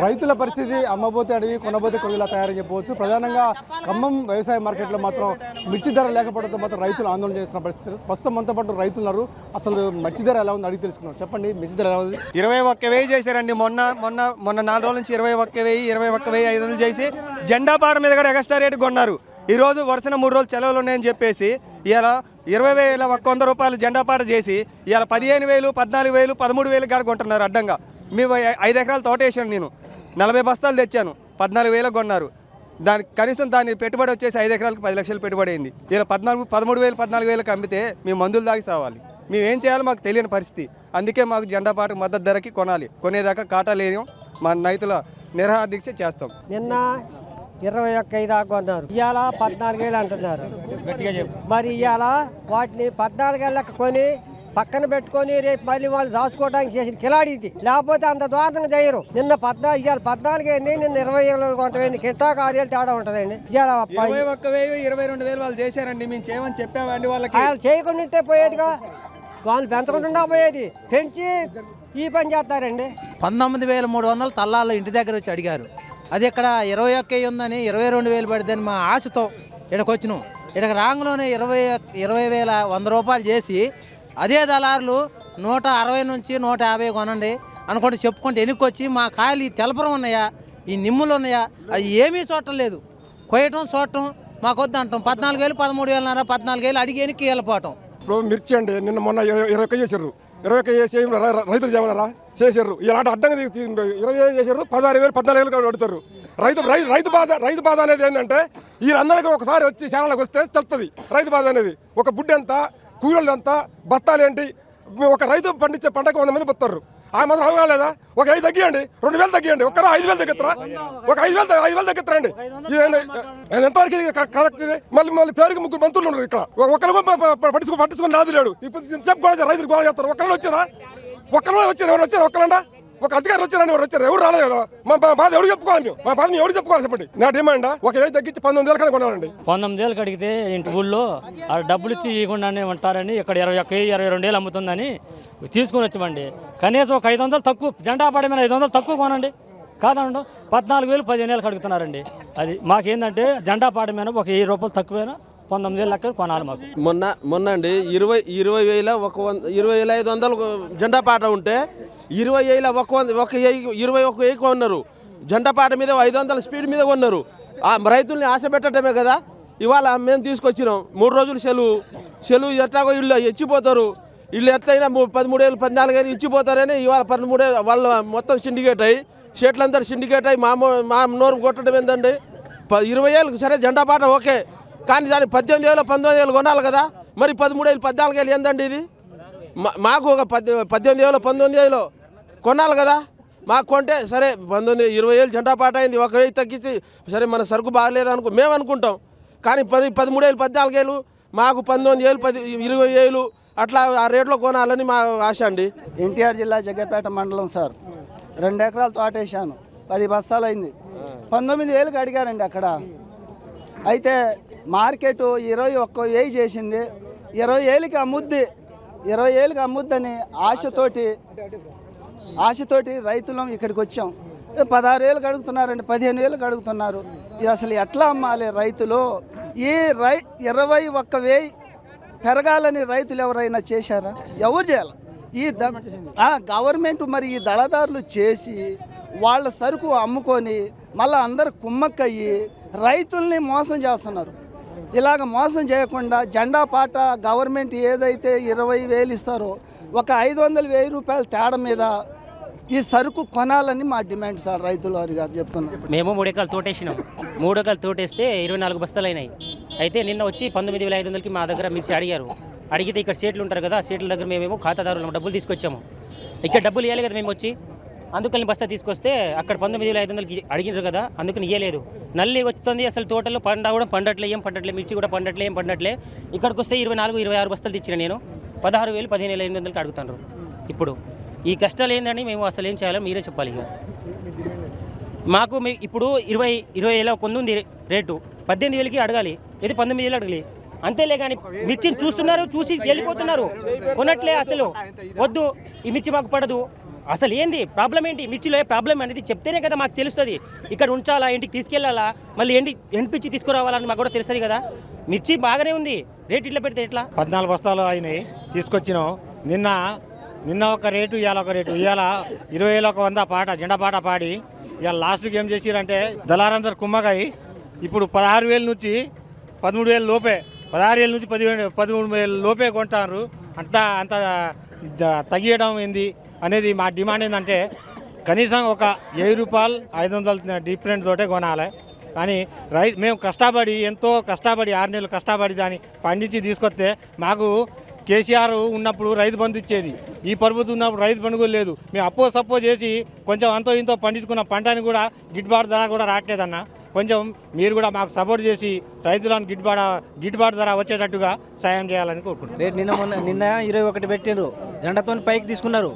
రైతుల పరిస్థితి అమ్మబోతే అడవి కొనబోతే కొరివిలా తయారని చెప్పవచ్చు. ప్రధానంగా ఖమ్మం వ్యవసాయ మార్కెట్లో మాత్రం మిర్చి ధర లేకపోవడంతో మాత్రం రైతులు ఆందోళన చేస్తున్న పరిస్థితి. ప్రస్తుతం మనతో పాటు రైతులున్నారు. అసలు మిర్చి ధర ఎలా ఉంది అడిగి తెలుసుకున్నాం. చెప్పండి, మిర్చి ధర ఎలా ఉంది? 21,000 చేశారండి. మొన్న 4 రోజుల నుంచి 21,500 చేసి జెండా పాట మీద కూడా ఎక్స్ట్రా రేటు కొన్నారు. ఈరోజు వరుసన 3 రోజులు సెలవులు ఉన్నాయని చెప్పేసి ఇవాళ 20,100 రూపాయలు జెండా పాట చేసి ఇవాళ 15,000, 14,000, 13,000 కాడ కొంటున్నారు అడ్డంగా. మేము 5 ఎకరాలు తోట వేసాను, నేను 40 బస్తాలు తెచ్చాను, 14,000 కొన్నారు. దానికి కనీసం దాని పెట్టుబడి వచ్చేసి 5 ఎకరాలకు 10 లక్షలు పెట్టుబడి అయింది. ఇలా 13,000, 14,000 అమ్మితే మేము మందులు దాగి సావాలి. మేము ఏం చేయాలో మాకు తెలియని పరిస్థితి. అందుకే మాకు జెండా పాట మద్దతు ధరకి కొనాలి. కొనేదాకా కాటా లేని మా రైతుల నిరాహార దీక్ష చేస్తాం. నిన్న 21,500 దాకా కొన్నారు, ఇవాళ 14,000 అంటున్నారు. మరి ఇవాళ వాటిని 14,000 కొని పక్కన పెట్టుకొని రేపు మళ్ళీ వాళ్ళు రాసుకోవడానికి చేసిన కిలాడి ఇది. లేకపోతే అంత దారుణంగా చేయరు. నిన్న 14, ఇవాళ 14 అయింది, నిన్న 20,000 కొంటమైంది. కింటాకు 6,000 తేడా ఉంటుందండి. ఇవాళ 21,000, 22,000 వాళ్ళు చేశారండి. మేము చేయమని చెప్పామండి వాళ్ళకి. వాళ్ళు చేయకుండా ఉంటే పోయేదిగా, వాళ్ళు పెంచకుండా పోయేది. పెంచి ఈ పని చేస్తారండి. 19,300 తల్లాళ్ళు ఇంటి దగ్గర వచ్చి అడిగారు. అది ఇక్కడ 21,000 ఉందని 22,000 పడిద్దని మా ఆశతో ఇక్కడికి వచ్చినాం. ఇక్కడికి రాంగ్లోనే 20,100 రూపాయలు చేసి అదే దళారులు 160 నుంచి 150 కొనండి అనుకుంటే చెప్పుకుంటే వెనుక్కొచ్చి మా కాయలు ఈ తెలపరం ఉన్నాయా, ఈ నిమ్ములు ఉన్నాయా, అది ఏమీ చూడటం. కొయ్యటం చూడటం మాకు వద్దు అంటాం. 14,000, 13,000, 14,000 అడిగి వెనక్కి వెళ్ళిపోవటం. ఇప్పుడు మిర్చి అండి నిన్న మొన్న 21 చేశారు. 21 చేసి రైతులు చేయమన్నారా? చేశారు. ఇలాంటి అడ్డంగా 20 చేశారు. 16,000, 14,000 పడతారు. రైతు బాధ అనేది ఏంటంటే వీళ్ళందరికీ ఒకసారి వచ్చి ఛానల్కి వస్తే తెలుస్తుంది రైతు బాధ అనేది. ఒక బుడ్డి ఎంత, కూలీలు ఎంత, బస్తాలు ఏంటి. ఒక రైతు పండించే పంటకు 100 మంది పోతారు. ఆ మాత్రం అవగాహన లేదా? ఒక 5 తగ్గియండి, 2,000 తగ్గియండి, ఒక్కరా 5,000 తగ్గిస్తారా? ఒక 5,000 తగ్గిస్తారండి. ఎంతవరకు ఇది కరెక్ట్? ఇది మళ్ళీ పేరుకి 3 మంత్రులు ఉన్నారు ఇక్కడ. ఒకరు పట్టించుకుని రాదు లేడు. ఇప్పుడు చెప్పుకోవాలి, రైతులు గోడ చేస్తారు. ఒక్కరు వచ్చారా? ఎవరు వచ్చారు? ఒక్కరండా? ఒక అధికారులు వచ్చారని ఎవరు వచ్చారు? ఎవరు రాలేదు కదా. మా బాధ ఎవరు చెప్పుకోవాలి? మేము మా బాధ ఎవరు చెప్పుకోవాలి చెప్పండి. నా డిమాండ్ ఒక 5 తగ్గించి 19,000 కన్నా కొనాలండి. 19,000 అడిగితే ఇంటి ఊళ్ళో ఆ డబ్బులు ఇచ్చి ఇవ్వకుండానే ఉంటారని ఇక్కడ 21,000, 22,000 అమ్ముతుందని తీసుకుని వచ్చామండి. కనీసం ఒక 500 తక్కువ, జెండా పాట మీద 500 తక్కువ కొనండి. కాదండి 14,000, 15,000 అడుగుతున్నారండి. అది మాకేందంటే జెండా పాట మీద ఒక 1000 రూపాయలు తక్కువైనా 19,000 లెక్క కొనాలి మాకు. మొన్న అండి 20,500 జెండా పాట ఉంటే 21,000 కొన్నారు. జెండా పాట మీద 500 స్పీడ్ మీద కొన్నారు. ఆ రైతుల్ని ఆశ పెట్టడమే కదా. ఇవాళ మేము తీసుకొచ్చినాం 3 రోజులు సెలవు ఎట్లాగో ఇల్లు ఇచ్చిపోతారు. ఇల్లు ఎత్తైనా 13,000, 14,000 ఇచ్చిపోతారని ఇవాళ 13,000 వాళ్ళు మొత్తం సిండికేట్ అయ్యి షేట్లందరూ సిండికేట్ అయ్యి మా నోరు కొట్టడం ఏంటండి. 20,000 సరే జెండా పాట ఓకే, కానీ దాన్ని 18,000, 19,000 కొనాలి కదా. మరి 13,000, 14,000 ఏందండి ఇది? మాకు ఒక 18,000, 19,000 కొనాలి కదా. మాకు కొంటే సరే 20,000 జెండా పాట అయింది, 1,000 తగ్గించి సరే మన సరుకు బాగలేదు మేము అనుకుంటాం. కానీ 13,000, 14,000 మాకు 19,000, 20,000 అట్లా ఆ రేట్లో కొనాలని మా ఆశ అండి. ఎన్టీఆర్ జిల్లా జగ్గపేట మండలం సార్. 2 ఎకరాలు తోట వేసాను, 10 బస్తాలు అయింది. 19,000 అడిగారండి అక్కడ. అయితే మార్కెట్ 21,000 చేసింది. 20,000కి అమ్ముద్ది, 20,000కి అమ్ముద్దని ఆశతోటి రైతులం ఇక్కడికి వచ్చాం. 16,000 అడుగుతున్నారండి, 15,000 అడుగుతున్నారు. ఇది అసలు ఎట్లా అమ్మాలి రైతులు? ఈ 21,000 పెరగాలని రైతులు ఎవరైనా చేశారా? ఎవరు చేయాలి? ఈ గవర్నమెంట్ మరి ఈ దళాదారులు చేసి వాళ్ళ సరుకు అమ్ముకొని మళ్ళీ అందరు కుమ్మక్కయ్యి రైతుల్ని మోసం చేస్తున్నారు. ఇలాగ మోసం చేయకుండా జెండా పాట గవర్నమెంట్ ఏదైతే 20,000 ఇస్తారో ఒక 500, 1,000 రూపాయల తేడా మీద ఈ సరుకు కొనాలని మా డిమాండ్ సార్. రైతులు వారిగా చెప్తున్నాం. మేము 3 ఎకరాలు తోటేసినాం. 3 ఎకరాలు తోటేస్తే 24 బస్తాలు అయినాయి. అయితే నిన్న వచ్చి 19,500కి మా దగ్గర మిర్చి అడిగితే ఇక్కడ సీట్లు ఉంటారు కదా, సీట్ల దగ్గర మేమేమో ఖాతాదారులు డబ్బులు తీసుకొచ్చాము. ఇక్కడ డబ్బులు ఇవ్వాలి కదా మేము వచ్చి, అందుకని బస్తా తీసుకొస్తే అక్కడ 19,500కి అడిగినారు కదా, అందుకని ఇవ్వలేదు. నల్లి వస్తుంది అసలు. తోటలో కూడా పండట్లే, మిర్చి కూడా పండట్లే. ఇక్కడికి వస్తే 24, 26 బస్తాలు తెచ్చిన నేను 16,000, 15,500కి అడుగుతాను. ఇప్పుడు ఈ కష్టాలు ఏందని మేము అసలు ఏం చేయాలో మీరే చెప్పాలి. ఇక మాకు ఇప్పుడు 20,000 కొంది రేటు, 18,000కి అడగాలి, ఇది 19,000 అడగాలి. అంతేలే కానీ మిర్చిని చూస్తున్నారు, చూసి వెళ్ళిపోతున్నారు, కొనట్లే. అసలు వద్దు, ఈ మిర్చి మాకు పడదు, అసలు ఏంది ప్రాబ్లం ఏంటి, మిర్చిలో ప్రాబ్లం అనేది చెప్తేనే కదా మాకు తెలుస్తుంది. ఇక్కడ ఉంచాలా, ఇంటికి తీసుకెళ్ళాలా, మళ్ళీ ఎండిపించి తీసుకురావాలని మాకు కూడా తెలుస్తుంది కదా. మిర్చి బాగానే ఉంది, రేట్ ఇట్లా పెడితే ఎట్లా? 14 బస్తాలు అయినాయి తీసుకొచ్చినాం. నిన్న ఒక రేటు, ఇవాళ ఒక రేటు. ఇవాళ 20,100 పాట, జెండా పాట పాడి ఇవాళ లాస్ట్కి ఏం చేసిరంటే దళారందరు కుమ్మకాయి ఇప్పుడు 16,000 నుంచి 13,000 లోపే, 16,000 నుంచి 13,000 లోపే కొంటారు. అంత తగ్గియడం ఏంది అనేది మా డిమాండ్ ఏంటంటే కనీసం ఒక 1,000 రూపాయలు 500 డిఫరెంట్ తోటే కొనాలి. కానీ మేము ఎంతో కష్టపడి 6 నెలలు కష్టపడి దాన్ని పండించి తీసుకొస్తే మాకు కేసీఆర్ ఉన్నప్పుడు రైతు బంధు ఇచ్చేది, ఈ ప్రభుత్వం ఉన్నప్పుడు రైతు బంధు కూడా లేదు. మేము సప్పో చేసి కొంచెం అంతో ఇంతో పండించుకున్న పంటని కూడా గిట్టుబాటు ధర కూడా రావట్లేదన్న. కొంచెం మీరు కూడా మాకు సపోర్ట్ చేసి రైతులను గిట్టుబాటు ధర వచ్చేటట్టుగా సాయం చేయాలని కోరుకుంటున్నాం. రేట్ నిన్న 21 పెట్టినారు, జెండాతో పైకి తీసుకున్నారు,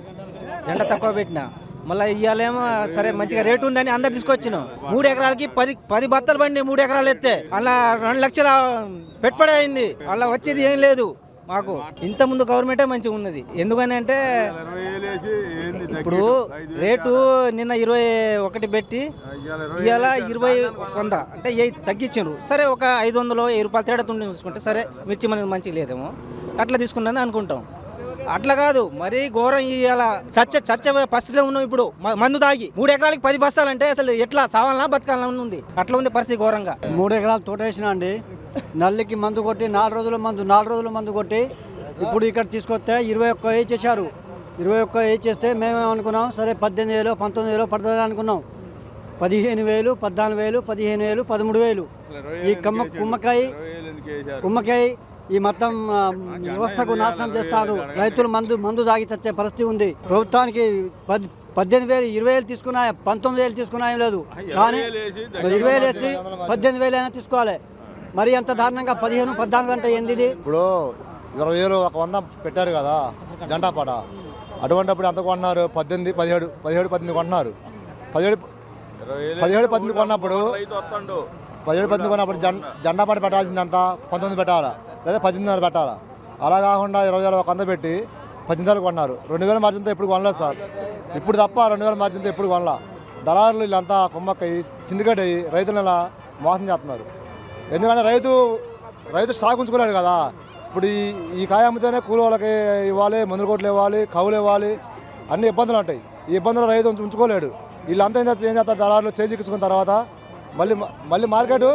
జెండా తక్కువ పెట్టిన. మళ్ళీ ఇవాళేమో సరే మంచిగా రేటు ఉందని అందరు తీసుకొచ్చినాం. 3 ఎకరాలకి 10 బత్తలు పండి 3 ఎకరాలు ఎత్తే అలా 2 లక్షల పెట్టుబడి అయింది. అలా వచ్చేది ఏం లేదు మాకు. ఇంత ముందు గవర్నమెంటే మంచిగా ఉన్నది. ఎందుకని అంటే ఇప్పుడు రేటు నిన్న 21 పెట్టి ఇవాళ 20,100 అంటే 8 తగ్గించారు. సరే ఒక 500 రూపాయలు తేడా తుండి చూసుకుంటే సరే మిర్చి మనది మంచిగా లేదేమో అట్లా తీసుకున్నాను అనుకుంటాం. అట్లా కాదు, మరీ ఘోరం. ఇవాళ చచ్చ పరిస్థితిలో ఉన్నాం. ఇప్పుడు మందు తాగి 3 ఎకరాలకి 10 బస్తాలంటే అసలు ఎట్లా సావాలన్నా బతకాలన్నా ఉంది. అట్లా ఉంది పరిస్థితి ఘోరంగా. 3 ఎకరాలు తోటేసినా అండి, నల్లికి మందు కొట్టి 4 రోజుల మందు కొట్టి ఇప్పుడు ఇక్కడ తీసుకొస్తే 21 చేశారు. 21 చేస్తే మేమేమనుకున్నాం, సరే 18,000 19,000 పడుతుంది అనుకున్నాం. 15,000 14,000 15,000 13,000 ఈ కుమ్మకాయ ఈ మొత్తం వ్యవస్థకు నాశనం చేస్తారు. రైతులు మందు తాగి చచ్చే పరిస్థితి ఉంది. ప్రభుత్వానికి 18,000 20,000 తీసుకున్నా, 19,000 తీసుకున్నా ఏం లేదు. కానీ 20,000 వేసి 18,000 అయినా తీసుకోవాలి. మరి అంత దారుణంగా 15 14 అంటే ఏంది ఇది? ఇప్పుడు 20,100 పెట్టారు కదా జెండా పాట, అటువంటిప్పుడు ఎంత కొన్నారు? 18 17 18 కొన్నారు. 17 18 కొన్నప్పుడు 17 18 కొన్నప్పుడు జెండా పాట పెట్టాల్సిందంతా 19 పెట్టాలా లేదా 18,000 పెట్టాలా. అలా కాకుండా 20,100 పెట్టి 18,000 కొన్నారు. 2,000 మార్జిన్తో ఎప్పుడు కొనలేదు సార్. ఇప్పుడు తప్ప 2,000 మార్జిన్తో ఎప్పుడు కొనలా. దళారులు వీళ్ళంతా కుమ్మక్కయ్యి సిండికేట్ అయ్యి రైతులను ఇలా మోసం చేస్తున్నారు. ఎందుకంటే రైతు స్టాక్ ఉంచుకోలేడు కదా. ఇప్పుడు ఈ కాయ అమ్మితేనే కూలి వాళ్ళకి ఇవ్వాలి, మందుల కోట్లు ఇవ్వాలి, కవులు ఇవ్వాలి, అన్ని ఇబ్బందులు ఉంటాయి. ఈ ఇబ్బందులు రైతు ఉంచుకోలేడు. వీళ్ళంతా ఏం చేస్తారు, దళారులు చేజిక్కించుకున్న తర్వాత మళ్ళీ మార్కెట్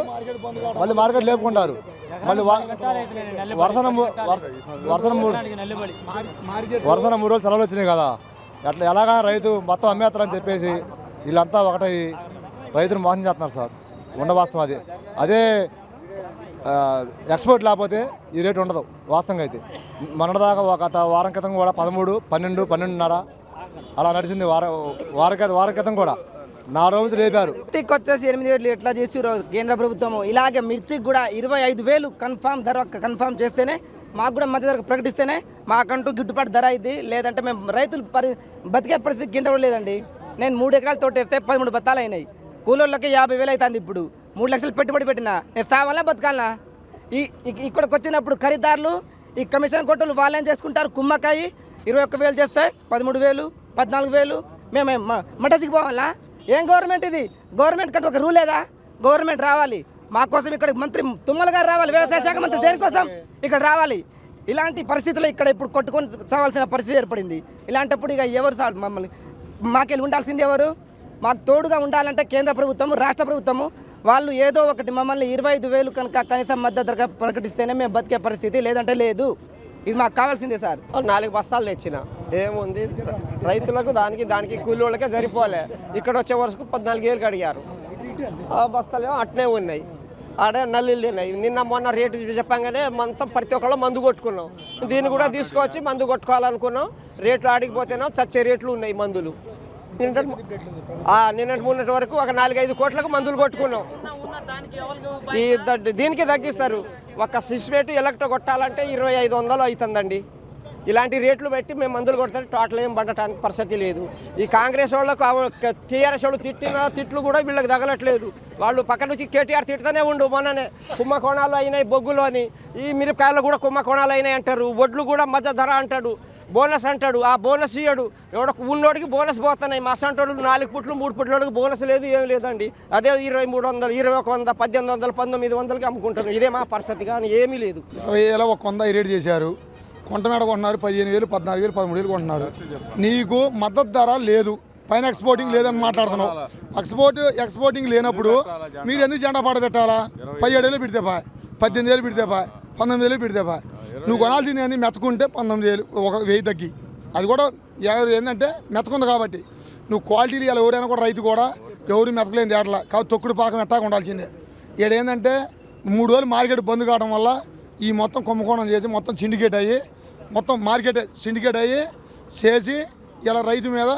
లేపుకుంటారు. మళ్ళీ వరుసన 3 రోజులు సెలవులు వచ్చినాయి కదా, అట్లా ఎలాగా రైతు మొత్తం అమ్మేస్తారని చెప్పేసి వీళ్ళంతా ఒకటై రైతును మోసం చేస్తున్నారు సార్. ఉండవాస్తవం అదే ఎక్స్పోర్ట్ లేకపోతే ఈ రేటు ఉండదు వాస్తవంగా అయితే. మొన్నటిదాకా ఒక వారం క్రితం కూడా 13, 12, 12.5 అలా నడిచింది. వారం క్రితం కూడా 4 రోజులు లేపారు. వచ్చేసి 8,000 ఎట్లా చేసి కేంద్ర ప్రభుత్వం ఇలాగే మిర్చికి కూడా 25,000 కన్ఫామ్ చేస్తేనే మాకు కూడా మధ్య ధర ప్రకటిస్తేనే మాకంటూ గిట్టుబాటు ధర అయింది. లేదంటే మేము రైతులు బతికే పరిస్థితి కింద కూడా లేదండి. నేను 3 ఎకరాలు తోటేస్తే 13 బత్తాలు అయినాయి. కూలోళ్ళకి 50,000 అవుతుంది. ఇప్పుడు 3 లక్షలు పెట్టుబడి పెట్టినా నేను సావాలా బతకాలనా? ఇక్కడికి వచ్చినప్పుడు ఖరీదారులు ఈ కమిషన్ కొట్టలు వాళ్ళేం చేసుకుంటారు. కుమ్మకాయ 21,000 చేస్తే 13,000 14,000 మేము మటచికి పోవాలా? ఏం గవర్నమెంట్ ఇది? గవర్నమెంట్ కంటే ఒక రూల్ లేదా? గవర్నమెంట్ రావాలి మా కోసం. ఇక్కడ మంత్రి తుమ్మల గారు రావాలి, వ్యవసాయ శాఖ మంత్రి దేనికోసం ఇక్కడ రావాలి. ఇలాంటి పరిస్థితుల్లో ఇక్కడ ఇప్పుడు కొట్టుకొని సావాల్సిన పరిస్థితి ఏర్పడింది. ఇలాంటప్పుడు ఇక ఎవరు మమ్మల్ని మాకెళ్ళి ఉండాల్సింది ఎవరు? మాకు తోడుగా ఉండాలంటే కేంద్ర ప్రభుత్వము, రాష్ట్ర ప్రభుత్వము వాళ్ళు ఏదో ఒకటి మమ్మల్ని 25,000 కనుక కనీసం మద్దతు ధర ప్రకటిస్తేనే మేము బతికే పరిస్థితి, లేదంటే లేదు. ఇది మాకు కావాల్సిందే సార్. 4 బస్తాలు తెచ్చిన ఏముంది, రైతులకు దానికి కూలి వాళ్ళకే సరిపోలే. ఇక్కడ వచ్చే వరకు 14,000 అడిగారు. ఆ బస్తాలు అట్నే ఉన్నాయి, ఆడే నల్లిలు తిన్నాయి. నిన్న మొన్న రేటు చెప్పంగానే మొత్తం ప్రతి ఒక్కళ్ళు మందు కొట్టుకున్నాం. దీన్ని కూడా తీసుకొచ్చి మందు కొట్టుకోవాలనుకున్నాం. రేట్లు ఆడికిపోతేనో చచ్చే రేట్లు ఉన్నాయి మందులు. నిన్నటి మొన్నటి వరకు ఒక 4-5 కోట్లకు మందులు కొట్టుకున్నాం. దీనికి తగ్గిస్తారు. ఒక సిస్మేట్ ఎలక్ట్రో కొట్టాలంటే 2,500 అవుతుందండి. ఇలాంటి రేట్లు పెట్టి మేము మందులు కొడితే టోటల్ ఏం పడటానికి పరిస్థితి లేదు. ఈ కాంగ్రెస్ వాళ్ళకు టీఆర్ఎస్ వాళ్ళు తిట్టిన తిట్లు కూడా వీళ్ళకి తగలట్లేదు. వాళ్ళు పక్క నుంచి కేటీఆర్ తిడుతూనే ఉండు. మొన్ననే కుంభకోణాలు అయినాయి బొగ్గులు అని, ఈ మిరపకాయలు కూడా కుంభకోణాలు అయినాయి అంటారు. వడ్లు కూడా మధ్య ధర అంటాడు, బోనస్ అంటాడు. ఆ బోనస్ ఇయ్యడు. ఎవడో ఉన్నోడికి బోనస్ పోతున్నాయి. మా సంటోడు 4 పుట్లు 3 పుట్లకి బోనస్ లేదు, ఏం లేదండి. అదే 2300, 2100, 1800, 1900కి అమ్ముకుంటారు. ఇదే మా పరిస్థితి, కానీ ఏమీ లేదు. 20,100 రేట్ చేశారు. కొంటనాడ కొంటున్నారు 15,000, 14,000, 13,000 కొంటున్నారు. నీకు మద్దతు ధర లేదు, పైన ఎక్స్పోర్టింగ్ లేదని మాట్లాడుతున్నావు. ఎక్స్పోర్టింగ్ లేనప్పుడు మీరు ఎందుకు జెండా పాట పెట్టాలా? 17,000 పెడితే పా, 18,000 పెడితే పా, 19,000 పెడితే పా. నువ్వు కొనాల్సింది ఏంది? మెతకుంటే 19,000, 1,000 తగ్గి. అది కూడా ఏంటంటే మెతకుంది కాబట్టి. నువ్వు క్వాలిటీలు ఇలా ఎవరైనా కూడా రైతు కూడా ఎవరు మెతకలేని తేటలా కాబట్టి తొక్కుడు పాకం ఎట్టాగా ఉండాల్సిందే. ఏంటంటే 3 రోజులు మార్కెట్ బంద్ కావడం వల్ల ఈ మొత్తం కుంభకోణం చేసి మొత్తం సిండికేట్ అయ్యి మొత్తం మార్కెట్ సిండికేట్ అయ్యి చేసి ఇలా రైతు మీద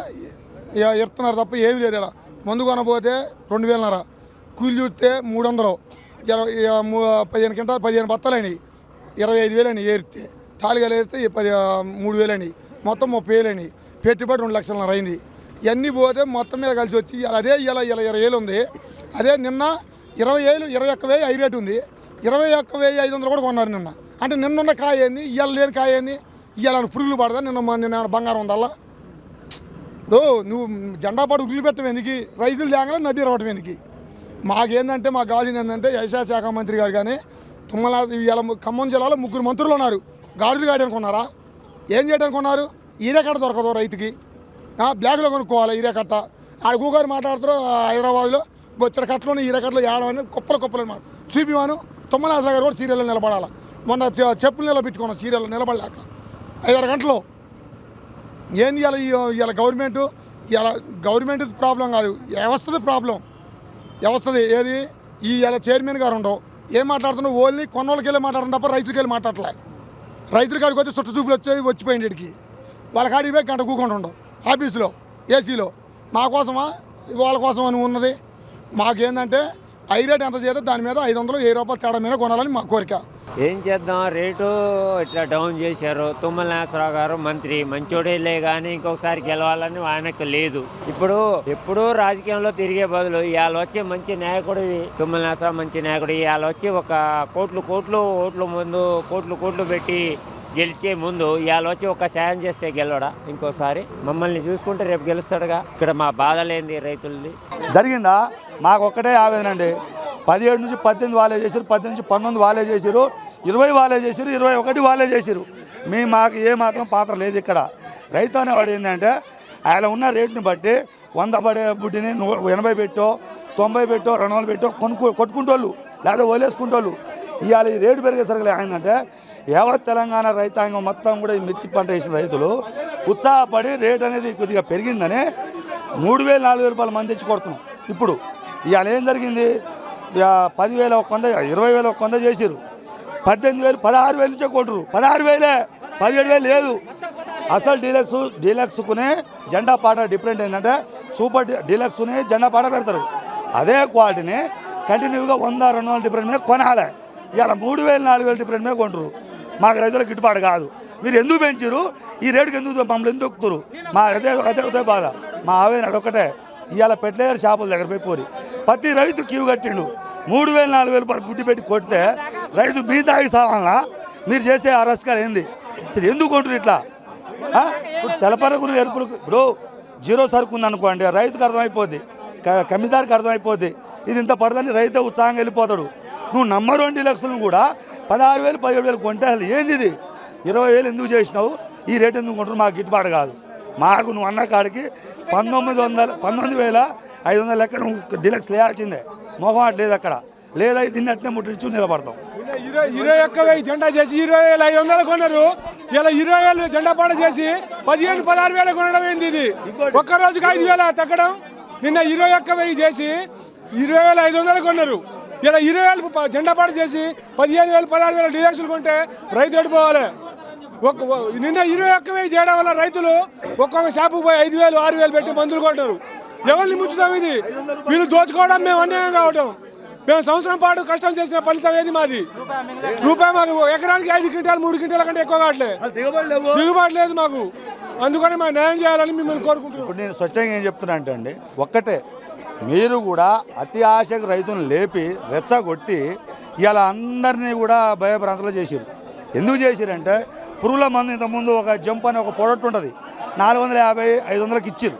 ఇస్తున్నారు తప్ప ఏమీ లేదు. ఇలా మందు కొనపోతే 2,000, కూలి చూస్తే 300, 15 క్వింటాలు 15 బత్తాలు అయినాయి, 25,000 అని ఏరితే, తాలిగాలు ఏరితే 3,000 అని, మొత్తం 30,000 అని, పెట్టుబడి 2,00,000 అయింది. ఇవన్నీ పోతే మొత్తం మీద కలిసి వచ్చి అదే ఇలా 20,000 ఉంది. అదే నిన్న 20,000, 21,000 హై రేటు ఉంది. 21,500 కూడా కొన్నారు నిన్న. అంటే నిన్న కాయ ఏంది, ఇవాళ లేని కాయ ఏంది? ఇవాళ పురుగులు పడదా? నిన్న బంగారం ఉందల్లా. ఇప్పుడు నువ్వు జెండా పాటు ఉగులు పెట్టడం ఎందుకు? రైతులు తేగానే నడ్డి రావటం ఎందుకు? మాకేందంటే మాకు కావాల్సింది ఏంటంటే వ్యవసాయ శాఖ మంత్రి గారు కానీ ఇవాళ ఖమ్మం జిల్లాలో 3 మంత్రులు ఉన్నారు. గాడులు గాయడానికి ఉన్నారా? ఏం చేయడానికి ఉన్నారు? ఈరే కట్ట దొరకదు రైతుకి, బ్లాక్లో కొనుక్కోవాలి ఈరే కట్ట. ఆడ కూగారు మాట్లాడుతారు హైదరాబాద్లో బొచ్చడి కట్టలోని ఈరే కట్టలో ఏడవని కుప్పలు మాట చూపివాను. తుమ్మలాస గారు కూడా సీరియల్లో నిలబడాలి. మొన్న చెప్పులు నిలబెట్టుకున్నాం సీరియల్లో నిలబడలేక 5-6 గంటలు. ఏంది ఇలా గవర్నమెంట్ ప్రాబ్లం కాదు, వ్యవస్థది ప్రాబ్లం. వ్యవస్థది ఏది? ఇలా చైర్మన్ గారు ఉండవు. ఏం మాట్లాడుతున్నావు? ఓన్లీ కొన్నోళ్ళకి వెళ్ళి మాట్లాడడం తప్ప రైతులకి వెళ్ళి మాట్లాడలే. రైతుల కాడికి వచ్చి చుట్ట చూపులు వచ్చిపోయింది ఇక్కడికి. వాళ్ళ కాడికి పోయి గంట కూకుండా ఉండవు ఆఫీసులో ఏసీలో. మా కోసమా వాళ్ళ కోసం అని ఉన్నది? మాకేందంటే హై రేట్ ఎంత చేస్తే దాని మీద 500, 1000 రూపాయలు తేడా మీద కొనాలని మా కోరిక. ఏం చేద్దాం, రేటు ఇట్లా డౌన్ చేశారు. తుమ్మల నాగేశ్వరరావు గారు మంత్రి మంచోడేలే కానీ ఇంకొకసారి గెలవాలని ఆయనకు లేదు. ఎప్పుడూ రాజకీయంలో తిరిగే బదులు ఇవాళ వచ్చే మంచి నాయకుడివి తుమ్మల నాగేశ్వరరావు, మంచి నాయకుడు. ఇవాళ వచ్చి ఒక కోట్లు పెట్టి గెలిచే ముందు ఇవాళ వచ్చి ఒక సాయం చేస్తే గెలవడా? ఇంకోసారి మమ్మల్ని చూసుకుంటే రేపు గెలుస్తాడుగా. ఇక్కడ మా బాధ లేనిది రైతులది. జరిగిందా? మాకు ఒక్కటే ఆవేదన అండి. 17 నుంచి 18 వాళ్ళే చేశారు, 18 నుంచి 19 వాళ్ళే చేశారు, 20 వాళ్ళే చేశారు, 21 వాళ్ళే చేశారు. మాకు ఏ మాత్రం పాత్ర లేదు ఇక్కడ. రైతు అనేవాడు ఏంటంటే ఆయన ఉన్న రేటుని బట్టి 100 పడే బుడ్డిని 80 పెట్టో, 90 పెట్టో, 200 పెట్టో కొట్టుకుంటోళ్ళు లేదా వదిలేసుకుంటోళ్ళు. ఇవాళ ఈ రేటు పెరిగేసరికి ఏంటంటే యావత్ తెలంగాణ రైతాంగం మొత్తం కూడా ఈ మిర్చి పంట వేసిన రైతులు ఉత్సాహపడి రేట్ అనేది కొద్దిగా పెరిగిందని 3,000-4,000 రూపాయలు మంది తెచ్చి కొడుతున్నాం. ఇప్పుడు ఇవాళ ఏం జరిగింది? 10,000 ఒక 100, 20,000 ఒక 100 చేసారు, 18,000, 16,000 నుంచే కొట్టరు. 16,000, 17,000 లేదు. అసలు డీలక్స్కునే జెండా పాట డిఫరెంట్ ఏంటంటే సూపర్ డీలక్స్ని జెండా పాట పెడతారు. అదే క్వాలిటీని కంటిన్యూగా 100-200 డిఫరెంట్ మీద కొనాలి. ఇవాళ 3,000-4,000 డిఫరెంట్ మీద కొంటారు. మాకు రైతులకు గిట్టుబాటు కాదు. మీరు ఎందుకు పెంచారు? ఈ రేటుకి మమ్మల్ని ఎందుకు ఎక్కుతారు? మా అదే బాధ, మా ఆవేదన అదొక్కటే. ఇవాళ పెట్టలేరు షాపుల దగ్గర పోయి పోరి ప్రతి రైతు క్యూ కట్టిండు. 3,000-4,000 రూపాయలు బుడ్డి పెట్టి కొడితే రైతు మీ దాగి సావాలన్నా? మీరు చేసే అరస్కాలు ఏంది? సరే ఎందుకు కొంటారు ఇట్లా? ఇప్పుడు తెలపరకు ఎరుపులకు ఇప్పుడు 0 సరుకు ఉందనుకోండి, రైతుకు అర్థమైపోద్ది, కమ్మిదారికి అర్థమైపోద్ది ఇది ఇంత పడదని రైతు ఉత్సాహంగా వెళ్ళిపోతాడు. నువ్వు నంబర్ 1 డీలక్స్లను కూడా 16,000, 17,000 కొంటే అసలు ఏంది ఇది? 20,000 ఎందుకు చేసినావు? ఈ రేటు ఎందుకు కొంటారు? మాకు గిట్టుబాటు కాదు. మాకు నువ్వు అన్న కాడికి 19,500 లెక్క నువ్వు డీలక్స్ లేయాల్సిందే. మొహమాట లేదు అక్కడ. లేదా దీన్ని అట్నే ముట్టించు నిలబడతాం. 21,000 జెండా చేసి 20,500 కొన్నారు. ఇలా 20,000 జెండా పాట చేసి 15,000-16,000 కొనడం ఏంది? ఇది ఒక్కరోజుకి 5,000 తగ్గడం. నిన్న 21,000 చేసి 20,500 కొన్నారు. ఇలా 20,000 జెండా పాట చేసి 15,000-16,000 డీలక్స్లు కొంటే రైతు ఎడిపోవాలి. నిన్న 21,000 చేయడం వల్ల రైతులు ఒక్కొక్క షాపుకు పోయి 5,000-6,000 పెట్టి మందులు కొంటారు. ఎవరిని ముంచుతాం? ఇది వీళ్ళు దోచుకోవడం, మేము అన్యాయం కావడం. మేము సంవత్సరం పాటు కష్టం చేసిన ఫలితం ఏది మాది రూపాయి మాకు ఎకరానికి 5 క్వింటాలు 3 క్వింటాల కంటే ఎక్కువ కావట్లేదు దిగుబడి లేదు మాకు అందుకని మేము న్యాయం చేయాలని మిమ్మల్ని కోరుకుంటున్నాం. ఇప్పుడు నేను స్వచ్ఛంగా ఏం చెప్తున్నా అంటే అండి ఒక్కటే మీరు కూడా అతి ఆశకు రైతులను లేపి రెచ్చగొట్టి ఇవాళ అందరినీ కూడా భయభ్రాంతలు చేసిరు. ఎందుకు చేసిరంటే పురుగుల మందు ఇంతకుముందు ఒక జంప్ అని ఒక ప్రొడక్ట్ ఉంటుంది 450 500కి ఇచ్చిరు.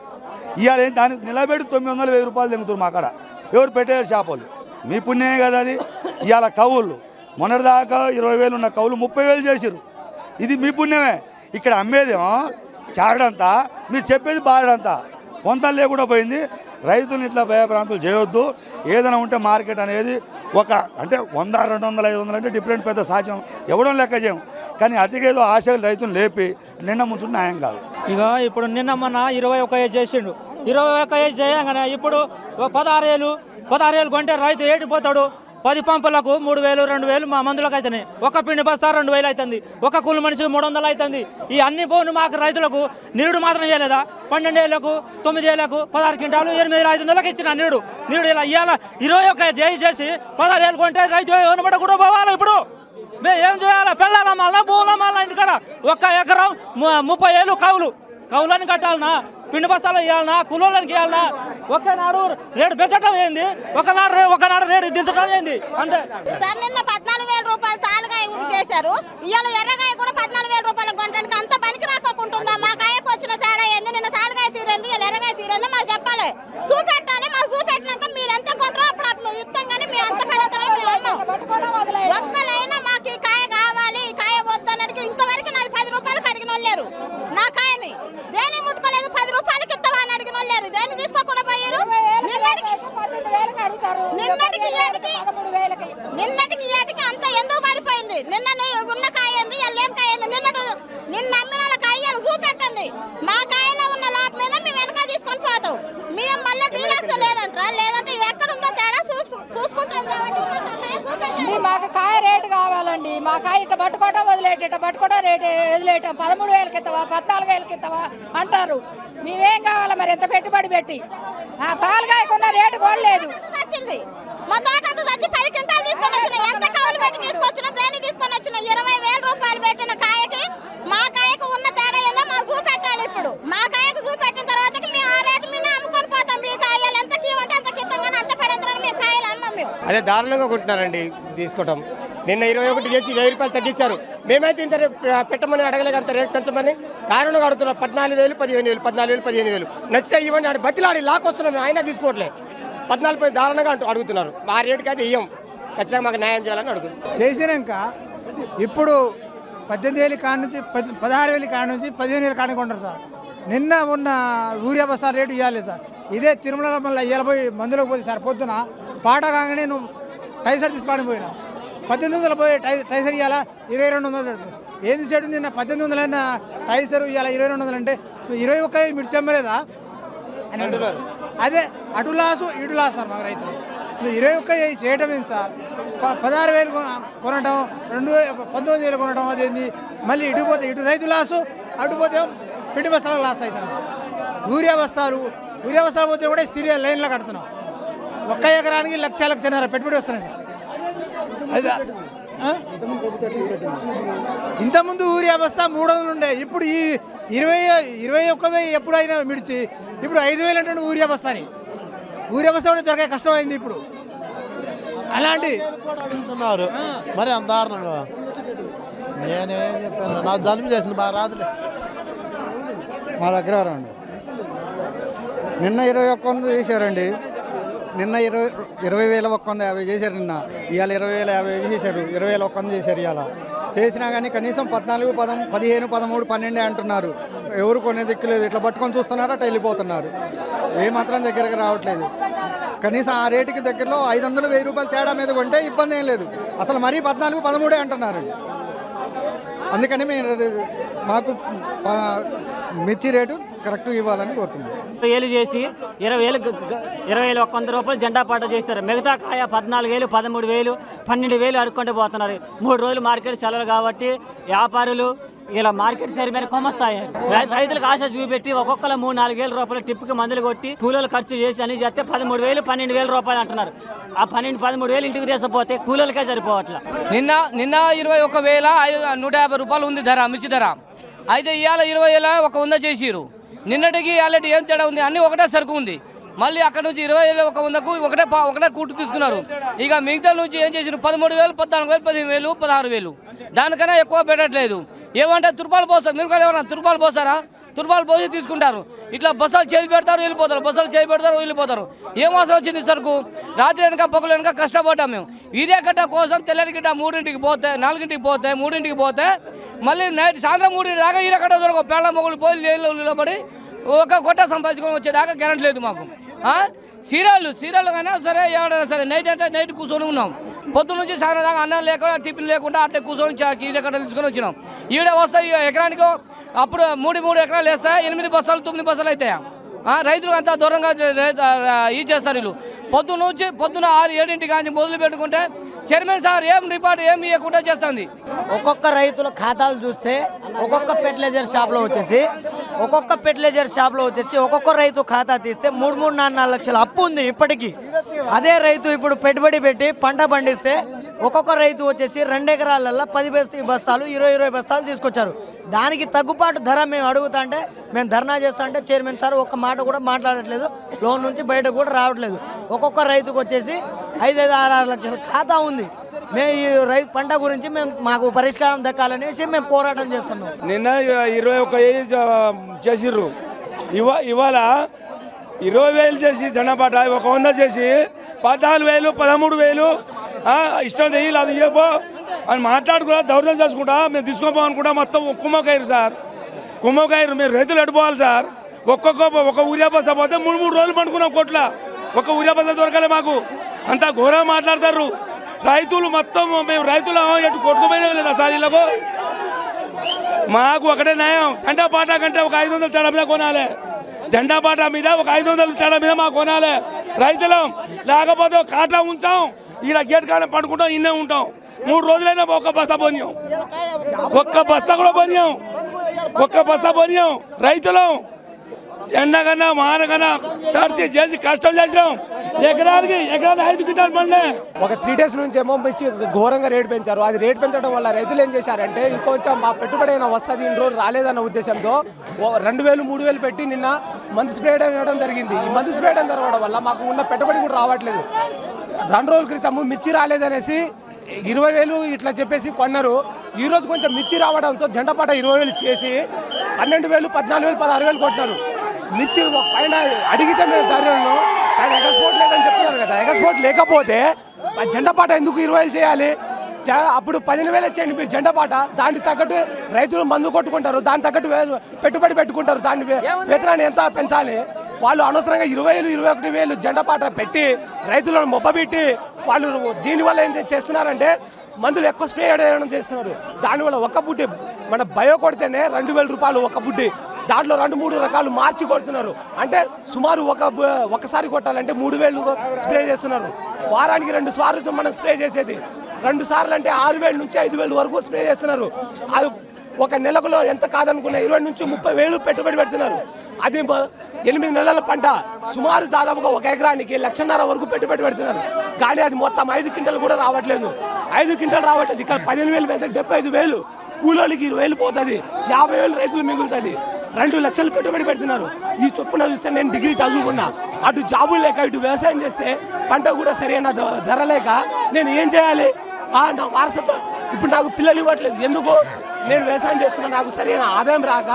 ఇవాళ దానికి నిలబెట్టి 900 1000 రూపాయలు తెంగుతారు మా కాడ. ఎవరు పెట్టారు షాపులు మీ పుణ్యమే కదా అది. ఇవాళ కవులు మొన్నటిదాకా 20,000 ఉన్న కవులు 30,000 చేసిరు. ఇది మీ పుణ్యమే. ఇక్కడ అమ్మేదేమో చారడంతా మీరు చెప్పేది బారడంతా పొంతలు లేకుండా పోయింది. రైతులను ఇట్లా భయభ్రాంతులు చేయొద్దు. ఏదైనా ఉంటే మార్కెట్ అనేది ఒక అంటే 100 200 500 అంటే డిఫరెంట్ పెద్ద సాధ్యం ఎవడో లెక్క చేయం. కానీ అతిగా ఏదో ఆశ రైతులు లేపి నిన్న ముందు న్యాయం కాదు. ఇక ఇప్పుడు నిన్న మొన్న 21 చేసిండు. 21 చేయగానే ఇప్పుడు 16,000 కొంటే రైతు ఏడిపోతాడు. 10 పంపులకు 3,000 2,000 మా మందులకు అవుతున్నాయి. ఒక పిండి బస్తా 2,000 అవుతుంది. ఒక కూలి మనిషికి 300 అవుతుంది. ఈ అన్ని పోను మాకు రైతులకు నిరుడు మాత్రం చేయలేదా? 12,000 9,000 16 క్వింటాలు 8,500కి ఇచ్చిన నిరుడు ఇలా ఇవాళ 21 చేసి 16,000 కొంటే రైతు ఏమన్నమాట కూడా పోవాలి. ఇప్పుడు మేము ఏం చేయాలి? పెళ్ళాల మళ్ళా పూల మళ్ళా ఇంటికాడ 1 ఎకరం 30,000 కౌలని కట్టాలనా? పిండి బస్తాలు ఇవ్వాలనా? కూలోళ్ళకి ఇవ్వాలనా? ఒకనాడు రేటు పెంచడం ఏంది, ఒకనాడు రేటు దించడం ఏంది అంతే. సార్ నిన్న 14,000 రూపాయలు తాలుగాయ చేశారు. ఇవాళ ఎర్రగాయ కూడా 14,000 రూపాయలు కొనడానికి అంత పనికి రాకుంటుందా? మా కాయకు వచ్చిన తేడా ఏంది? నిన్న తాలుగాయ తీరేంది, ఇలా ఎర్రగాయ తీరేంది మాకు చెప్పాలి, చూపెట్టాలి. మాకు చూపెట్టినాక మీరు ఎంత కొంటారో అప్పుడు ఇస్తాం. కానీ మేము అంత పెడతారో మేము అన్నాం. ఒక్కలైనా మాకు ఈ కాయ కావాలి, ఈ కాయ వద్దన్నడికి ఇంతవరకు నాది 10 రూపాయలకు అడిగిన వాళ్ళు లేరు. నా కాయని దేని ముట్టుకోలేదు. 10 రూపాయలకి ఇస్తావా అని అడిగిన వాళ్ళు లేరు. దేన్ని తీసుకోకుండా పోయారు. నిన్నటికి ఏటికి అంత ఎందుకు పడిపోయింది? నిన్న ఉన్న కాయ ఏంది, లేని కాయ ఏంది? నిన్న అమ్మిన వాళ్ళ కాయలు చూపెట్టండి. మా కాయలో ఉన్న లాభం మీద మేము వెనక తీసుకొని పోతాం. మేము మళ్ళీ డీలక్స్ లేదంటారా? లేదంటే ఎక్కడుందో తేడా చూసుకుంటాం. మాకు కాయ రేటు కావాలండి. మా కాయ ఇట్లా పట్టుకోవటం వదిలేట పట్టుకోవడం రేటు వదిలేయటం 13,000కి ఇస్తావా 14,000కి ఇస్తావా అంటారు. మేమేం కావాలా మరి? ఎంత పెట్టుబడి పెట్టి తాలుగాయకున్న రేటు కూడా లేదు. మా తోట అంతా వచ్చి 10 క్వింటాలు తీసుకొని వచ్చిన. ఎంత కౌలు పెట్టి తీసుకొచ్చినా దేన్ని తీసుకొని వచ్చిన 20,000 రూపాయలు పెట్టిన కాయకి మా కాయకు ఉన్న తేడా ఏందో మాకు చూపెట్టాలి. ఇప్పుడు మా కాయకు చూపెట్టిన తర్వాత మేము ఆ రేటు మీద అమ్ముకొని పోతాం. మీరు కాయలు ఎంత కీవంటే అంత కిత్తం, కానీ అంత పెడంతరని మేము కాయలు అమ్మం. మేము అదే దారుణంగా కొంటున్నారండి తీసుకోవటం. నిన్న 21 చేసి 1000 రూపాయలు తగ్గించారు. మేమైతే ఇంత పెట్టమని అడగలేక అంత రేటు పెంచమని దారుణంగా అడుగుతున్నారు. 14,000 15,000 14,000 15,000 నచ్చితే ఇవ్వండి ఆడి బతిలాడి లాక్కొస్తున్నాం. ఆయన తీసుకోవట్లే 14,000 దారుణంగా అడుగుతున్నారు. ఆ రేటుకి అయితే ఇవ్వం. ఖచ్చితంగా మాకు న్యాయం చేయాలని అడుగుతున్నాం. చేసినాక ఇప్పుడు 18,000 కాడ నుంచి 16,000 కాడ నుంచి 15,000 కాడ కొంటారు సార్. నిన్న ఉన్న యూరియా బస్తా రేటు ఇవ్వాలి సార్. ఇదే తిరుమల మళ్ళీ 80 మందులకు పోతే సార్ పొద్దున పాట కాగానే నువ్వు టైసర్ తీసుకోవడానికి పోయినా 1800 పోయి టైసర్ ఇవ్వాలా 2,200 ఏది చెడు. నిన్న 1800 అయినా టైసర్ ఇవ్వాలా 2,200 అంటే 21 మిర్చి అమ్మలేదా అని అంటున్నారు. అదే అటు లాసు ఇటు లాస్ సార్ మాకు రైతులు. నువ్వు 21 చేయటం ఏంటి సార్? 16,000 కొనటం 19,000 కొనటం అదేంది? మళ్ళీ ఇటు పోతే ఇటు రైతు లాసు, అటు పోతే పిండి బస్తాలు లాస్ అవుతుంది. యూరియా బస్తాలు పోతే కూడా సీరియల్ లైన్లో కడుతున్నాం. 1 ఎకరానికి 1,00,000 పెట్టుబడి వస్తున్నాయి సార్. అదే ఇంతకుముందు యూరియా బస్తా 300 ఉండే. ఇప్పుడు ఈ 21,000 ఎప్పుడైనా మిడిచి ఇప్పుడు 5,000 అంటే యూరియా బస్తాని. యూరియా బస్తా కూడా దొరకే కష్టమైంది ఇప్పుడు. అలాంటి అడుగుతున్నారు మరి అంత దారుణంగా. నేనేం చెప్పాను, నాకు జలుబు చేసింది బాగా రాదులే. మా దగ్గర రండి. నిన్న 21 చేశారండి. నిన్న 20,150 చేశారు. నిన్న ఇవాళ 20,050 చేశారు. 20,100 చేశారు. ఇవాళ చేసినా కానీ కనీసం 14, 15, 13, 12 అంటున్నారు. ఎవరు కొనే దిక్కులేదు. ఇట్లా పట్టుకొని చూస్తున్నారు, అట్లా వెళ్ళిపోతున్నారు. ఏమాత్రం దగ్గరకు రావట్లేదు. కనీసం ఆ రేటుకి దగ్గరలో 500, 1000 రూపాయలు తేడా మీద కొంటే ఇబ్బంది ఏం లేదు. అసలు మరీ 14, 13 అంటున్నారు. అందుకని మాకు మిర్చి రేటు కరెక్ట్ ఇవ్వాలని కోరుతున్నాం. 20,000 చేసి 20,100 రూపాయలు జెండా పాట చేస్తారు. మిగతా కాయ 14,000, 13,000, 12,000 అడుక్కుంటూ పోతున్నారు. 3 రోజులు మార్కెట్ సెలవులు కాబట్టి వ్యాపారులు ఇలా మార్కెట్ సైడ్ మీద కొమ్మస్తాయి. రైతులకు ఆశ చూపెట్టి ఒక్కొక్కరు 3-4,000 రూపాయలు టిప్పుకి మందులు కొట్టి కూలీలు ఖర్చు చేసి అని చెప్తే 13,000, 12,000 రూపాయలు అంటున్నారు. ఆ 13,000 ఇంటికి తీసుకుపోతే కూలీలకే సరిపోవట్లా. నిన్న 21,150 రూపాయలు ఉంది ధర, మిర్చి ధర. అయితే ఇవాళ 20,100 చేసిరు. నిన్నటికి ఇవాళ ఏం తేడా ఉంది? అన్నీ ఒకటే సరుకు ఉంది. మళ్ళీ అక్కడ నుంచి 20,100కు ఒకటే కూటు తీసుకున్నారు. ఇక మిగతా నుంచి ఏం చేసిరు? 13,000, 14,000, 15,000, 16,000. దానికన్నా ఎక్కువ పెట్టట్లేదు. ఏమంటే తుర్పాలు పోస్తారు. మీరు ఏమన్నా తుర్పాలు పోస్తారా? తుర్పాలు పోసి తీసుకుంటారు. ఇట్లా బస్సాలు చేసి పెడతారు, వెళ్ళిపోతారు. బస్సాలు చేసి పెడతారు, వెళ్ళిపోతారు. ఏం అవసరం వచ్చింది సరుకు? రాత్రి వెనక పగలు వెనక కష్టపడ్డాం మేము. ఈరియా కట్ట కోసం తెల్లని గిట్ట 3ంటికి పోతే, 4ంటికి పోతే, 3ంటికి పోతే మళ్ళీ నైట్ సాయంత్రం 3 దాకా ఈర కట్ట దొరకవు. పేళ్ళ మొగులు పోయి నీళ్ళు నిలబడి ఒక కొట్ట సంపాదించుకొని వచ్చేదాకా గ్యారెంటీ లేదు మాకు. సీరియల్ కానీ సరే ఎవరైనా సరే నైట్ అంటే నైట్ కూర్చొని ఉన్నాం. పొద్దున్న నుంచి సాయంత్రం దాకా అన్నం లేకుండా టిఫిన్ లేకుండా అట్టే కూర్చొని ఈడ కట్ట తీసుకొని వచ్చినాం. ఈడ వస్తాయి ఎకరానికి అప్పుడు 3 ఎకరాలు వేస్తాయి. 8 బస్తాలు 9 బస్తాలు అవుతాయా? రైతులు అంతా దూరంగా చేస్తారు వీళ్ళు. పొద్దున్న 6-7 కానీ మొదలు పెట్టుకుంటే చైర్మన్ సార్ ఏం రిపోర్ట్ ఏమి ఇవ్వకుండా చేస్తుంది. ఒక్కొక్క రైతుల ఖాతాలు చూస్తే ఒక్కొక్క ఫెర్టిలైజర్ షాప్లో వచ్చేసి ఒక్కొక్క రైతు ఖాతా తీస్తే 3-4 లక్షల అప్పు ఉంది ఇప్పటికీ. అదే రైతు ఇప్పుడు పెట్టుబడి పెట్టి పంట పండిస్తే ఒక్కొక్క రైతు వచ్చేసి 2 ఎకరాలలో 10 బస్తాలు 20 బస్తాలు తీసుకొచ్చారు. దానికి తగ్గుబాటు ధర మేము అడుగుతా అంటే మేము ధర్నా చేస్తా అంటే చైర్మన్ సార్ ఒక్క మాట కూడా మాట్లాడట్లేదు. లోన్ నుంచి బయటకు కూడా రావట్లేదు. ఒక్కొక్క రైతుకు వచ్చేసి 5-6 లక్షల ఖాతా ఉంది. మేము ఈ రైతు పంట గురించి మాకు పరిష్కారం దక్కాలనేసి మేము పోరాటం చేస్తున్నాం. నిన్న 21,000 చేసిర్రు. ఇవాళ 20,000 చేసి జనపాట 100 చేసి 14,000, 13,000 ఇష్టం చెయ్యి అది ఇవ్వబో అని మాట్లాడుకున్నా దౌర్జన్యం చేసుకుంటా మేము తీసుకోపోవాలనుకుంటా మొత్తం కుమ్మకాయరు సార్. కుమ్మకాయరు మీరు రైతులు ఎడిపోవాలి సార్. ఒక ఊరియా బస్తా పోతే 3 రోజులు పండుకున్నాం కోట్ల. ఒక ఊరియా బస్తా దొరకలే మాకు. అంతా ఘోరంగా మాట్లాడతారు రైతులు మొత్తం. మేము రైతులు ఎటు కొట్టుకుపోయినా లేదా సార్ వీళ్ళకు? మాకు ఒకటే న్యాయం. జెండా పాట కంటే ఒక 500 తేడా మీద కొనాలి. జెండా పాట మీద ఒక 500 తేడా మీద మాకు కొనాలి రైతులం. లేకపోతే కాటా ఉంచాం, ఈడ గేట్ కాడ పండుకుంటాం, ఇన్నే ఉంటాం. 3 రోజులైనా ఒక్క బస్తా పోనీయం, ఒక్క బస్తా కూడా పోనీయం, ఒక్క బస్తా పోనీయం. రైతులం ఎండకన్నా మానకన్నా తడిచి చేసి కష్టం చేసినాం. ఎకరానికి 5 క్వింటాలు పండే. ఒక 3 days నుంచి ఏమో మిర్చి ఘోరంగా రేటు పెంచారు. అది రేటు పెంచడం వల్ల రైతులు ఏం చేశారంటే ఇంకొంచెం మా పెట్టుబడి అయినా వస్తుంది, ఇన్ని రోజులు రాలేదన్న ఉద్దేశంతో 2,000, 3,000 పెట్టి నిన్న మందు స్ప్రే చేయడం జరిగింది. ఈ మందు స్ప్రే చేయడం జరగడం వల్ల మాకు ఉన్న పెట్టుబడి కూడా రావట్లేదు. 2 రోజుల క్రితము మిర్చి రాలేదనేసి 20,000 ఇట్లా చెప్పేసి కొన్నారు. ఈరోజు కొంచెం మిర్చి రావడంతో జెండాపాట 20,000 చేసి 12,000, 14,000, 16,000 కొట్టినారు. మిర్చి పైన అడిగితే మేము ధరలను ఆయన ఎగస్పోర్ట్ లేదని చెప్తున్నారు కదా. ఎగస్పోర్ట్ లేకపోతే జెండాపాట ఎందుకు 20,000 చేయాలి? అప్పుడు 15,000 ఇచ్చేయండి మీరు జెండాపాట. దానికి తగ్గట్టు రైతులు మందు కొట్టుకుంటారు, దానికి తగ్గట్టు పెట్టుబడి పెట్టుకుంటారు. దాని వేతనాన్ని ఎంత పెంచాలి? వాళ్ళు అనవసరంగా 20,000, 21,000 జెండాపాట పెట్టి రైతులను మొబ్బబెట్టి వాళ్ళు దీనివల్ల ఏం చేస్తున్నారంటే మందులు ఎక్కువ స్ప్రే చేయడం చేస్తున్నారు. దానివల్ల ఒక్క బుడ్డి మన బయో కొడితేనే 2,000 రూపాయలు ఒక్క బుడ్డి. దాంట్లో 2-3 రకాలు మార్చి కొడుతున్నారు. అంటే సుమారు ఒకసారి కొట్టాలంటే 3,000 స్ప్రే చేస్తున్నారు. వారానికి 2 సార్లు మనం స్ప్రే చేసేది. 2 సార్లు అంటే 6,000 నుంచి 5,000 వరకు స్ప్రే చేస్తున్నారు. అది ఒక నెలలో ఎంత కాదనుకున్నా 20 నుంచి 30,000 పెట్టుబడి పెడుతున్నారు. అది 8 నెలల పంట. సుమారు దాదాపుగా 1 ఎకరానికి 1,50,000 వరకు పెట్టుబడి పెడుతున్నారు. కానీ అది మొత్తం 5 క్వింటాలు కూడా రావట్లేదు. 5 క్వింటాలు రావట్లేదు. ఇక్కడ 15,000 పెడితే 75,000 కూలోళ్ళకి 20,000 పోతుంది. 50,000 రైతులు మిగులుతుంది. 2 లక్షలు పెట్టుబడి పెడుతున్నారు. ఈ చొప్పున చూస్తే నేను డిగ్రీ చదువుకున్నా. అటు జాబులు లేక ఇటు వ్యవసాయం చేస్తే పంట కూడా సరైన ధర లేక నేను ఏం చేయాలి? నా వారసత్వం ఇప్పుడు నాకు పిల్లలు ఇవ్వట్లేదు. ఎందుకు? నేను వ్యవసాయం చేస్తున్నా, నాకు సరైన ఆదాయం రాక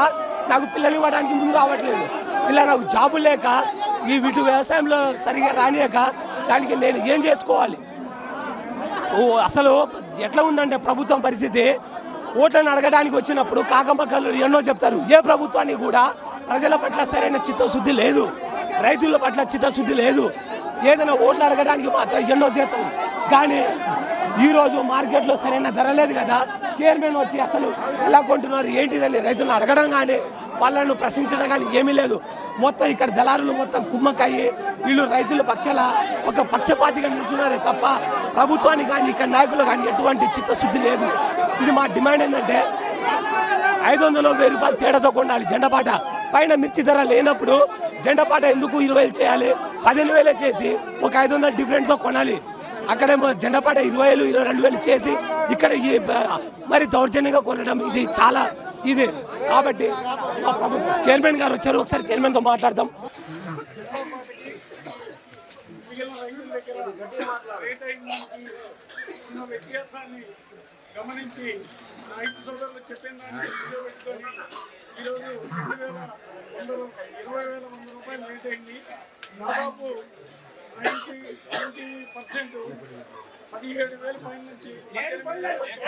నాకు పిల్లలు ఇవ్వడానికి ముందు రావట్లేదు. ఇలా నాకు జాబులు లేక వీటి వ్యవసాయంలో సరిగా రానియక దానికి నేను ఏం చేసుకోవాలి? అసలు ఎట్లా ఉందంటే ప్రభుత్వం పరిస్థితి, ఓట్లను అడగడానికి వచ్చినప్పుడు కాకమ్మకలు ఎన్నో చెప్తారు. ఏ ప్రభుత్వానికి కూడా ప్రజల పట్ల సరైన చిత్తశుద్ధి లేదు, రైతుల పట్ల చిత్తశుద్ధి లేదు. ఏదైనా ఓట్లు అడగడానికి మాత్రం ఎన్నో చేస్తాం. కానీ ఈరోజు మార్కెట్లో సరైన ధర లేదు కదా. చైర్మన్ వచ్చి అసలు ఎలా కొంటున్నారు ఏంటిదని రైతులను అడగడం కానీ వాళ్ళను ప్రశ్నించడం కానీ ఏమీ లేదు. మొత్తం ఇక్కడ దళారులు మొత్తం కుమ్మకాయి వీళ్ళు రైతుల పక్షాల ఒక పక్షపాతిగా నిల్చున్నారే తప్ప ప్రభుత్వానికి కానీ ఇక్కడ నాయకులు కానీ ఎటువంటి చిత్తశుద్ధి లేదు. ఇది మా డిమాండ్ ఏంటంటే 500-1000 రూపాయలు తేడాతో కొనాలి జెండాపాట. పైన మిర్చి ధర లేనప్పుడు జెండాపాట ఎందుకు 20,000 చేయాలి? 15,000 చేసి ఒక 500 డిఫరెంట్తో కొనాలి. అక్కడేమో జెండాపాట 20,000, 22,000 చేసి ఇక్కడ మరి దౌర్జన్యంగా కొనడం ఇది చాలా ఇది. కాబట్టి చైర్మన్ గారు వచ్చారు, ఒకసారి చైర్మన్తో మాట్లాడదాం. వ్యత్యాసాన్ని గమనించి రైతు సోదరులు చెప్పిన దాన్ని పెట్టుకొని ఈరోజు 20,100 రూపాయలు రేట్ అయింది. దాదాపు 90% 17,000 పైన నుంచి 18,000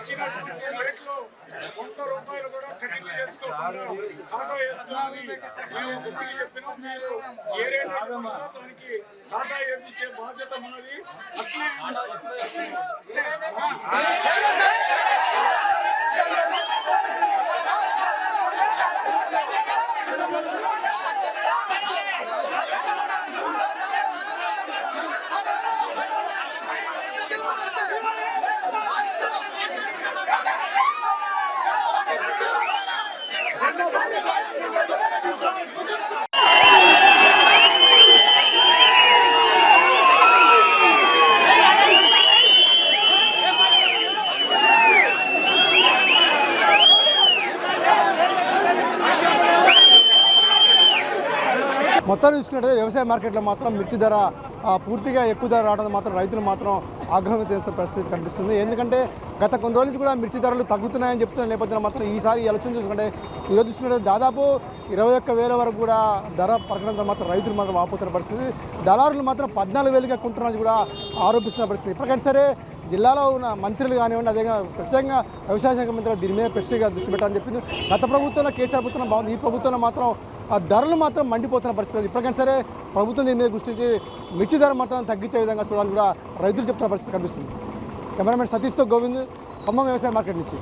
ఇచ్చినటువంటి రేట్లో 100 రూపాయలు కూడా కటింగ్ చేసుకోకుండా ఖాతా వేసుకోమని మేము గట్టిగా చెప్పినాం. మీరు ఏ రేట్ అయితే పడుతుందో దానికి ఖాతా వేయించే బాధ్యత మాది. అట్లే మొత్తాన్ని చూసుకున్నట్లయితే వ్యవసాయ మార్కెట్లో మాత్రం మిర్చి ధర పూర్తిగా ఎక్కువ ధర రావడం మాత్రం రైతులు మాత్రం ఆగ్రహం చేస్తున్న పరిస్థితి కనిపిస్తుంది. ఎందుకంటే గత కొన్ని రోజుల నుంచి కూడా మిర్చి ధరలు తగ్గుతున్నాయని చెప్తున్న నేపథ్యంలో మాత్రం ఈసారి ఆలోచన చూసుకుంటే ఈరోజు చూసుకుంటే దాదాపు 21,000 వరకు కూడా ధర పరకడంతో మాత్రం రైతులు మాత్రం వాపోతున్న పరిస్థితి. దళారులు మాత్రం 14,000గా కొంటున్నారని కూడా ఆరోపిస్తున్న పరిస్థితి. ఇప్పటికైనా సరే జిల్లాలో ఉన్న మంత్రులు కానివ్వండి, అదేవిధంగా ప్రత్యేకంగా వ్యవసాయ శాఖ మంత్రి దీని మీద స్పెషల్గా దృష్టి పెట్టాలని చెప్పింది. గత ప్రభుత్వంలో కేసీఆర్ ప్రభుత్వం బాగుంది, ఈ ప్రభుత్వంలో మాత్రం ఆ ధరలు మాత్రం మండిపోతున్న పరిస్థితి. ఇప్పటికైనా సరే ప్రభుత్వం దీని మీద దృష్టించి మిర్చి ధర మాత్రం తగ్గించే విధంగా చూడాలని కూడా రైతులు చెప్తున్న పరిస్థితి కనిపిస్తుంది. కెమెరామెన్ సతీష్తో గోవింద్, ఖమ్మం వ్యవసాయ మార్కెట్ నుంచి.